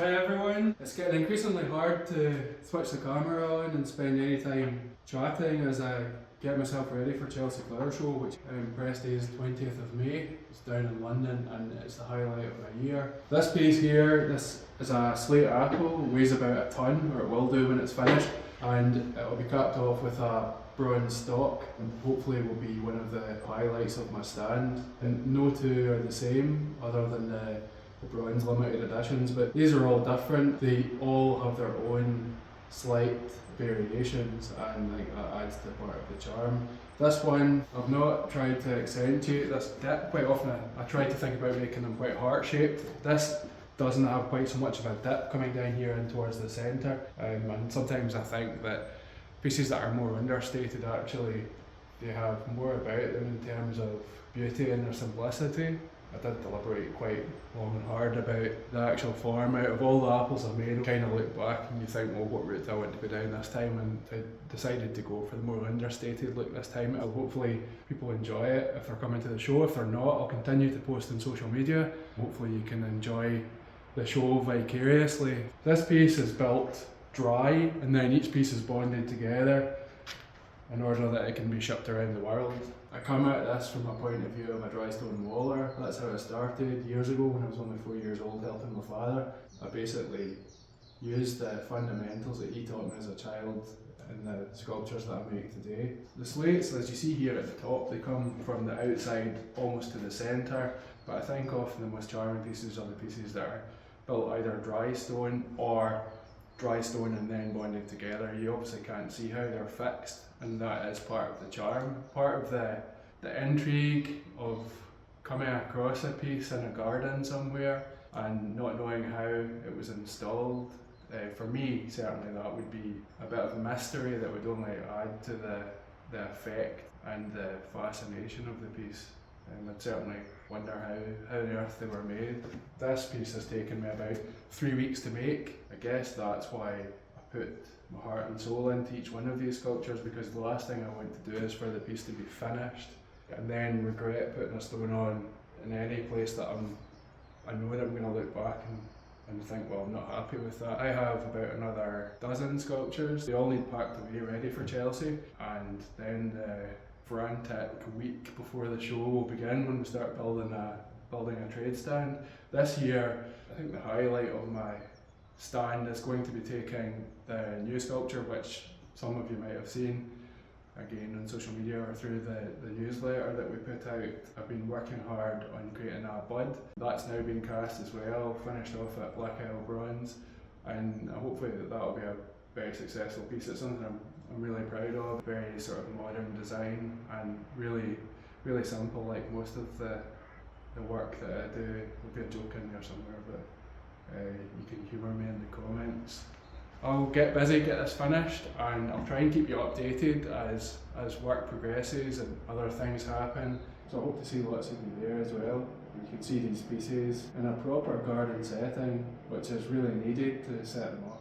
Hi everyone. It's getting increasingly hard to switch the camera on and spend any time chatting as I get myself ready for Chelsea Flower Show, which press day is 20th of May. It's down in London and it's the highlight of the year. This piece here, this is a slate apple, weighs about a tonne, or it will do when it's finished, and it will be capped off with a bronze stock and hopefully will be one of the highlights of my stand. And no two are the same other than the bronze limited editions, but these are all different. They all have their own slight variations, and that adds to part of the charm. This one, I've not tried to accentuate this dip. Quite often I try to think about making them quite heart shaped. This doesn't have quite so much of a dip coming down here and towards the centre, and sometimes I think that pieces that are more understated actually, they have more about them in terms of beauty and their simplicity. I did deliberate quite long and hard about the actual form. Out of all the apples I've made, kind of look back and you think, well, what route do I want to go down this time? And I decided to go for the more understated look this time. Hopefully people enjoy it if they're coming to the show. If they're not, I'll continue to post on social media. Hopefully you can enjoy the show vicariously. This piece is built dry and then each piece is bonded together in order that it can be shipped around the world. I come at this from a point of view of a dry stone waller. That's how it started years ago when I was only 4 years old helping my father. I basically used the fundamentals that he taught me as a child in the sculptures that I make today. The slates, as you see here at the top, they come from the outside almost to the centre, but I think often the most charming pieces are the pieces that are built either dry stone or dry stone and then bonded together. You obviously can't see how they're fixed, and that is part of the charm. Part of the intrigue of coming across a piece in a garden somewhere and not knowing how it was installed. For me, certainly that would be a bit of a mystery that would only add to the effect and the fascination of the piece. I'd certainly wonder how on earth they were made. This piece has taken me about 3 weeks to make. I guess that's why I put my heart and soul into each one of these sculptures, because the last thing I want to do is for the piece to be finished and then regret putting a stone on in any place that I know that I'm going to look back and think, well, I'm not happy with that. I have about another dozen sculptures. They all need packed away ready for Chelsea, and then the frantic week before the show will begin when we start building a trade stand. This year, I think the highlight of my stand is going to be taking the new sculpture, which some of you might have seen again on social media or through the newsletter that we put out. I've been working hard on creating a bud. That's now been cast as well, finished off at Black Isle Bronze, and hopefully that'll be a very successful piece. It's something I'm really proud of. Very sort of modern design and really simple, like most of the work that I do. There'll be a joke in there somewhere, but you can humour me in the comments. I'll get busy, get this finished, and I'll try and keep you updated as work progresses and other things happen. So I hope to see lots of you there as well. You can see these pieces in a proper garden setting, which is really needed to set them off.